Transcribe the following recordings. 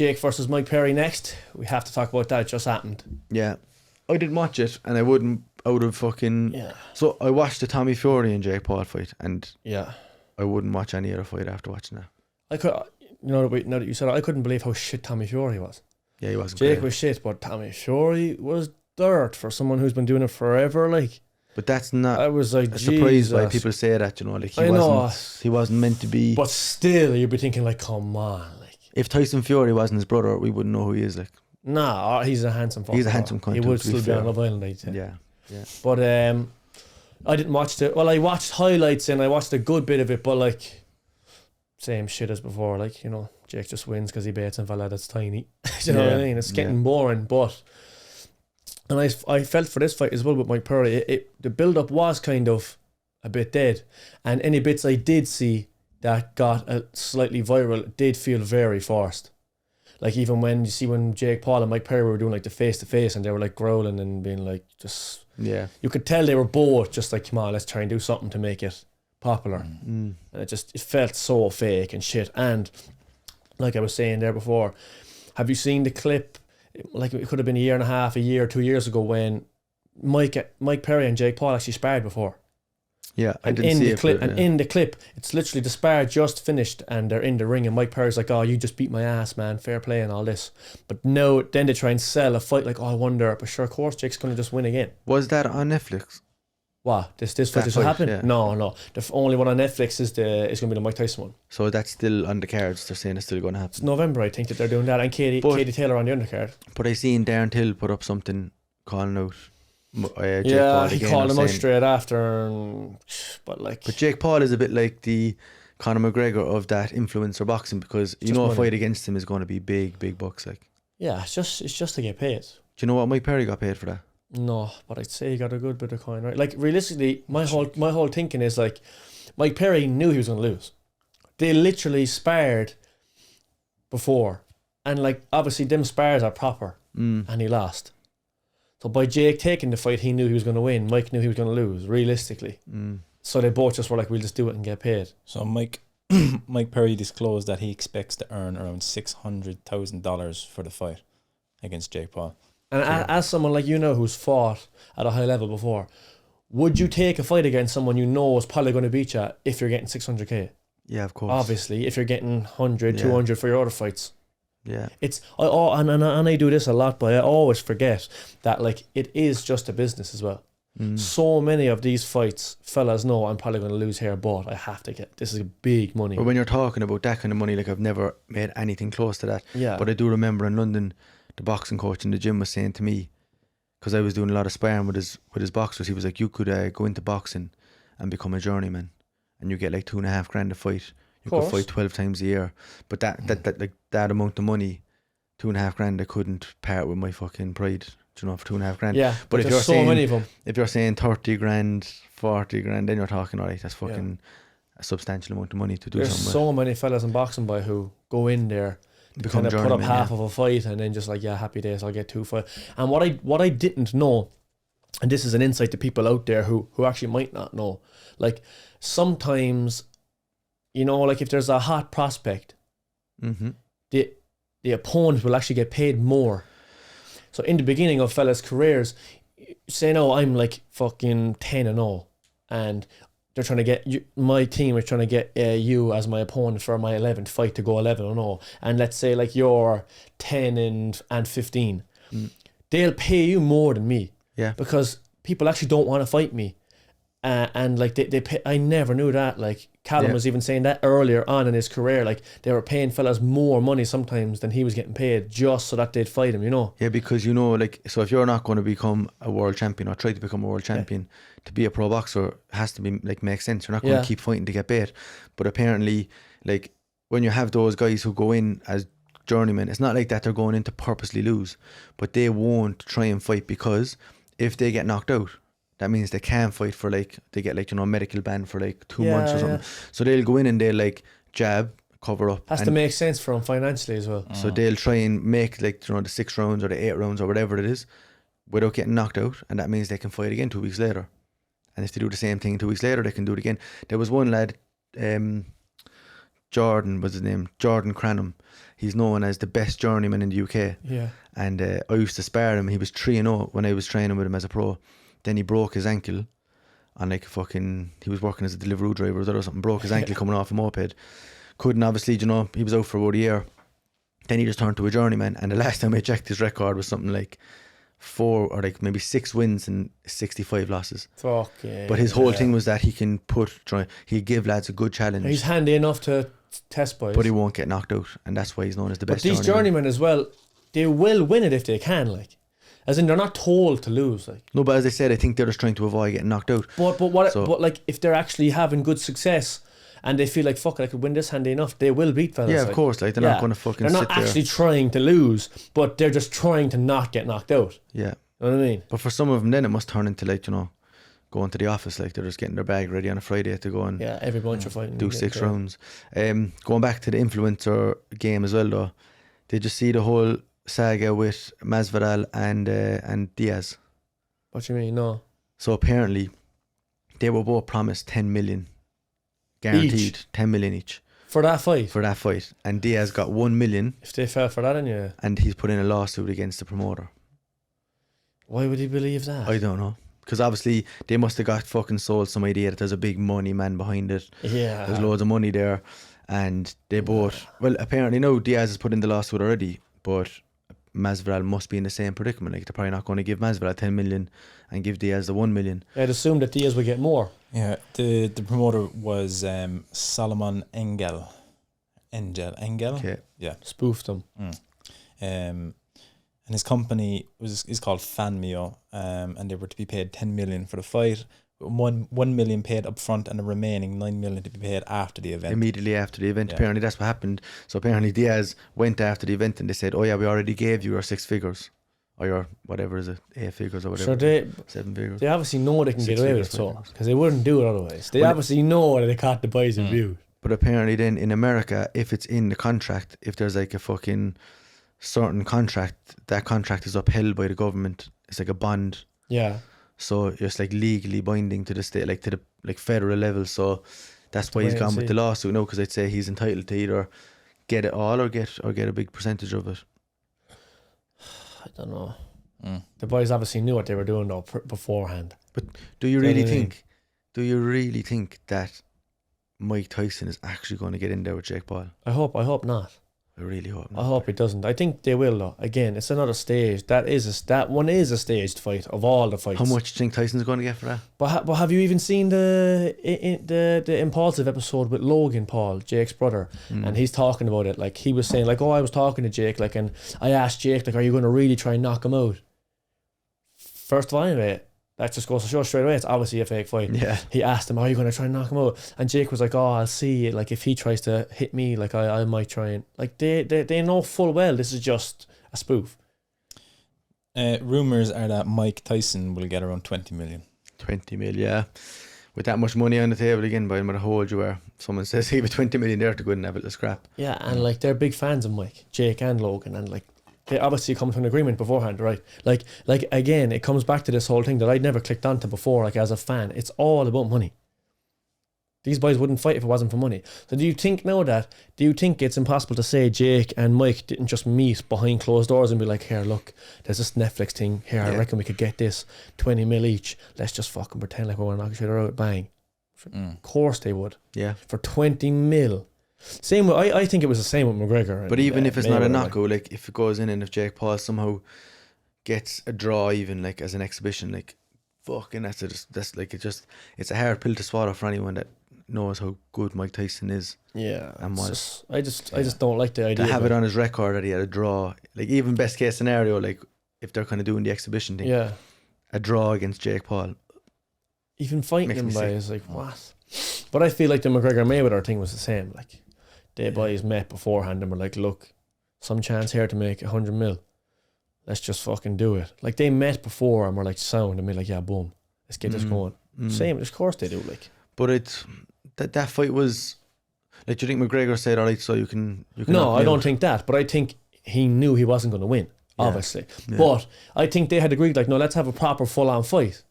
Jake versus Mike Perry next. We have to talk about that. It just happened. Yeah. I didn't watch it, and I wouldn't out of fucking... Yeah. So I watched the Tommy Fury and Jake Paul fight, and Yeah. I wouldn't watch any other fight after watching that. I could, now that you said it, I couldn't believe how shit Tommy Fury was. Yeah, he wasn't Jake great. was shit, but Tommy Fury was dirt for someone who's been doing it forever. Like, But that's not... I was like, a surprise why Jesus. people say that, you know. Like, I know. he wasn't meant to be... But still, you'd be thinking like, come on, like. If Tyson Fury wasn't his brother, we wouldn't know who he is. Like, Nah, he's a handsome fucker. He's a handsome cunt, He would to be still be fair. on Love Island, I'd say. yeah. But I didn't watch it. Well, I watched highlights and I watched a good bit of it, but like, same shit as before. Like, you know, Jake just wins because he baits a fella that's tiny. You know what I mean? It's getting boring. But, and I felt for this fight as well with Mike Perry, the build up was kind of a bit dead, and any bits I did see that got slightly viral did feel very forced. Like, even when you see when Jake Paul and Mike Perry were doing like the face to face and they were like growling and being like, just, Yeah. you could tell they were both just like, come on, let's try and do something to make it popular. Mm. And it felt so fake and shit. And like I was saying there before, have you seen the clip? Like, it could have been a year, 2 years ago, when Mike Perry and Jake Paul actually sparred before. Yeah, I And didn't in see the it. clip, but, and in the clip, it's literally the spar just finished and they're in the ring and Mike Perry's like, oh, you just beat my ass, man, fair play and all this. But no, then they try and sell a fight like, oh, I wonder, but sure, of course Jake's gonna just win again. Was that on Netflix? What, this fight That just fight, happened? yeah. No, the only one on Netflix is gonna be the Mike Tyson one. So that's still on the cards. They're saying it's still going to It's happen. November, I think, that they're doing that, and Katie Taylor on the undercard. But I seen Darren Till put up something calling out Jake Yeah, Paul he again, called or him out saying- straight after, but like, But Jake Paul is a bit like the Conor McGregor of that influencer boxing, because you Just know a money. fight against him is going to be big bucks. Like, yeah, it's just to get paid. do you know what Mike Perry got paid for that? No, but I'd say he got a good bit of coin, right? Like, realistically, my whole thinking is like, Mike Perry knew he was going to lose. They literally sparred before, and like, obviously them spars are proper, and he lost. So by Jake taking the fight, he knew he was going to win. Mike knew he was going to lose, realistically. So they both just were like, we'll just do it and get paid. So Mike Perry disclosed that he expects to earn around $600,000 for the fight against Jake Paul. And as someone like who's fought at a high level before, would you take a fight against someone you know is probably going to beat you if you're getting 600k? Yeah, of course. Obviously, if you're getting 100, Yeah. 200 for your other fights. Yeah. It's and I do this a lot, but I always forget that like it is just a business as well. So many of these fights, fellas know I'm probably going to lose here, but I have to get, this is big money. But when you're talking about that kind of money, like, I've never made anything close to that. Yeah. But I do remember in London, the boxing coach in the gym was saying to me, because I was doing a lot of sparring with his boxers, he was like, you could go into boxing and become a journeyman, and you get like $2,500 a fight. You could fight 12 times a year. But that amount of money, $2,500, I couldn't part with my fucking pride, do you know, for $2,500. Yeah, But if there's you're so saying, many of them. if you're saying 30 grand, 40 grand, then you're talking, all right, that's fucking a substantial amount of money to do There's something so many fellas in boxing by who go in there, Become kind of put up journeyman, half of a fight and then just like, yeah, happy days, I'll get 2 fights. And what I didn't know, and this is an insight to people out there who actually might not know, like sometimes, like if there's a hot prospect, the opponent will actually get paid more. So in the beginning of fellas' careers, say, no, I'm like fucking 10-0, and they're trying to get you, my team is trying to get you as my opponent for my 11th fight to go 11-0, and let's say like you're 10 and 15, they'll pay you more than me, because people actually don't want to fight me, and like they pay. I never knew that. Like Callum was even saying that earlier on in his career, like they were paying fellas more money sometimes than he was getting paid just so that they'd fight him, Yeah, because like, so if you're not going to become a world champion or try to become a world champion, to be a pro boxer, it has to be like, make sense. You're not going to keep fighting to get paid. But apparently, like, when you have those guys who go in as journeymen, it's not like that they're going in to purposely lose, but they won't try and fight, because if they get knocked out, that means they can't fight for like, they get like, a medical ban for like 2 months or something. So they'll go in and they'll like jab, cover up. Has to make sense for them financially as well. So they'll try and make like, the 6 rounds or the 8 rounds or whatever it is without getting knocked out, and that means they can fight again 2 weeks later. And if they do the same thing 2 weeks later, they can do it again. There was one lad, Jordan was his name, Jordan Cranham. He's known as the best journeyman in the UK. Yeah. And I used to spar him. He was 3-0 when I was training with him as a pro. Then he broke his ankle on like he was working as a Deliveroo driver or something, broke his ankle coming off a moped. Couldn't obviously, he was out for about a year. Then he just turned to a journeyman, and the last time I checked his record was something like 4 or like maybe 6 wins and 65 losses. Fucking. But his whole thing was that he'd give lads a good challenge. He's handy enough to test boys. But he won't get knocked out, and that's why he's known as the best. But these journeymen as well, they will win it if they can, like. As in, they're not told to lose, like. No, but as I said, I think they're just trying to avoid getting knocked out. But like, if they're actually having good success and they feel like, fuck it, I could win this handy enough, they will beat fellas. Yeah, of course. Like, they're not going to fucking sit there. They're not actually trying to lose, but they're just trying to not get knocked out. Yeah. You know what I mean? But for some of them, then it must turn into like, going to the office, like they're just getting their bag ready on a Friday to go and every bunch of fighting. do 6 rounds. Going back to the influencer game as well, though, did you see the whole saga with Masvidal and Diaz? What do you mean? No. So apparently, they were both promised 10 million, guaranteed each? 10 million each For that fight? for that fight, and Diaz got 1 million. If they fell for that, then and he's put in a lawsuit against the promoter. Why would he believe that? I don't know. Because obviously they must have got fucking sold some idea that there's a big money man behind it. Yeah. There's loads of money there. And they both... Well, apparently now Diaz has put in the lawsuit already, but Masvidal must be in the same predicament. Like, they're probably not going to give Masvidal 10 million and give Diaz the 1 million. I'd assume that Diaz would get more. Yeah, the promoter was Solomon Engel. Okay. Yeah. Spoofed him. And his company is called Fanmio, and they were to be paid 10 million for the fight, 1 million paid up front, and the remaining 9 million to be paid after the event. Immediately after the event, apparently that's what happened. So apparently Diaz went after the event and they said, oh yeah, we already gave you your 6 figures. Or your, whatever is it, 8 figures or whatever. So 7 figures. They obviously know they can get away with it, so, because they wouldn't do it otherwise. They obviously know that they caught the boys in view. But apparently then in America, if it's in the contract, if there's like a fucking certain contract, that contract is upheld by the government. It's like a bond. Yeah. So it's like legally binding to the state, like to the like federal level. So that's why he's gone with the lawsuit now, because I'd say he's entitled to either get it all or get a big percentage of it. I don't know. The boys obviously knew what they were doing though beforehand. But do you really think that Mike Tyson is actually going to get in there with Jake Paul? I hope not. I really hope not. I hope he doesn't. I think they will though. Again, it's another stage. That one is a staged fight of all the fights. How much do you think Tyson's going to get for that? But have you even seen the Impulsive episode with Logan Paul, Jake's brother, and he's talking about it, like he was saying, like, oh, I was talking to Jake, like, and I asked Jake, like, are you going to really try and knock him out? First of all, anyway, that just goes to show straight away it's obviously a fake fight. Yeah. He asked him, are you going to try and knock him out? And Jake was like, oh, I'll see. Like, if he tries to hit me, like, I might try and... Like, they know full well this is just a spoof. Rumours are that Mike Tyson will get around 20 million. 20 million, yeah. With that much money on the table again, by how old you are, someone says he have 20 million there to go and have it to scrap. Yeah, and like they're big fans of Mike, Jake and Logan, and like they obviously come to an agreement beforehand, right? Like again, it comes back to this whole thing that I'd never clicked onto before, like as a fan. It's all about money. These boys wouldn't fight if it wasn't for money. So do you think it's impossible to say Jake and Mike didn't just meet behind closed doors and be like, here, look, there's this Netflix thing here, I reckon we could get this 20 mil each, let's just fucking pretend like we're going to knock each other out, bang. Of course they would. Yeah. For 20 mil. Same with, I think it was the same with McGregor. But even if it's not a knockout, like if it goes in and if Jake Paul somehow gets a draw even like as an exhibition, like fucking that's a hard pill to swallow for anyone that knows how good Mike Tyson is. Yeah. And was. I just don't like the idea. To have it on his record that he had a draw, like even best case scenario, like if they're kind of doing the exhibition thing. Yeah. A draw against Jake Paul. Even fighting him by is like, what? But I feel like the McGregor Mayweather thing was the same. Like they boys met beforehand and were like, look, some chance here to make 100 mil. Let's just fucking do it. Like they met before and were like sound and be like, yeah, boom, let's get this going. Same, of course they do. Like, but it's that fight was like, do you think McGregor said, all right, so you can no, I don't think that, but I think he knew he wasn't going to win, obviously. But I think they had agreed, like, no, let's have a proper full on fight.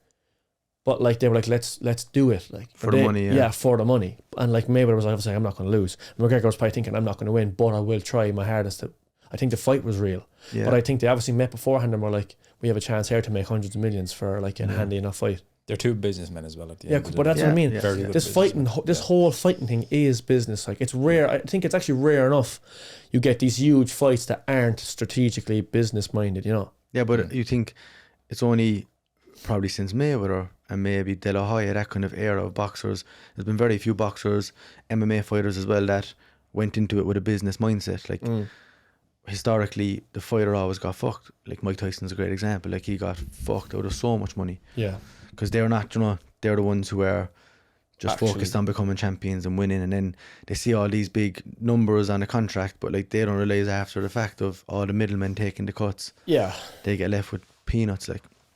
But like they were like, let's do it, like For the money, yeah. for the money. And like Mayweather was obviously, I'm not going to lose. McGregor was probably thinking, I'm not going to win, but I will try my hardest. I think the fight was real, but I think they obviously met beforehand and were like, we have a chance here to make hundreds of millions for like a handy enough fight. They're two businessmen as well at the end. Yeah, but that's what I mean. Very good This whole fighting thing is business. Like it's rare. I think it's actually rare enough. You get these huge fights that aren't strategically business minded. You know. Yeah, but you think it's only probably since Mayweather and maybe De La Hoya, that kind of era of boxers. There's been very few boxers, MMA fighters as well, that went into it with a business mindset. Like historically, the fighter always got fucked. Like Mike Tyson's a great example. Like he got fucked out of so much money. Yeah. Because they're not, they're the ones who are just focused on becoming champions and winning, and then they see all these big numbers on a contract, but like they don't realise after the fact of all the middlemen taking the cuts. Yeah. They get left with peanuts, like.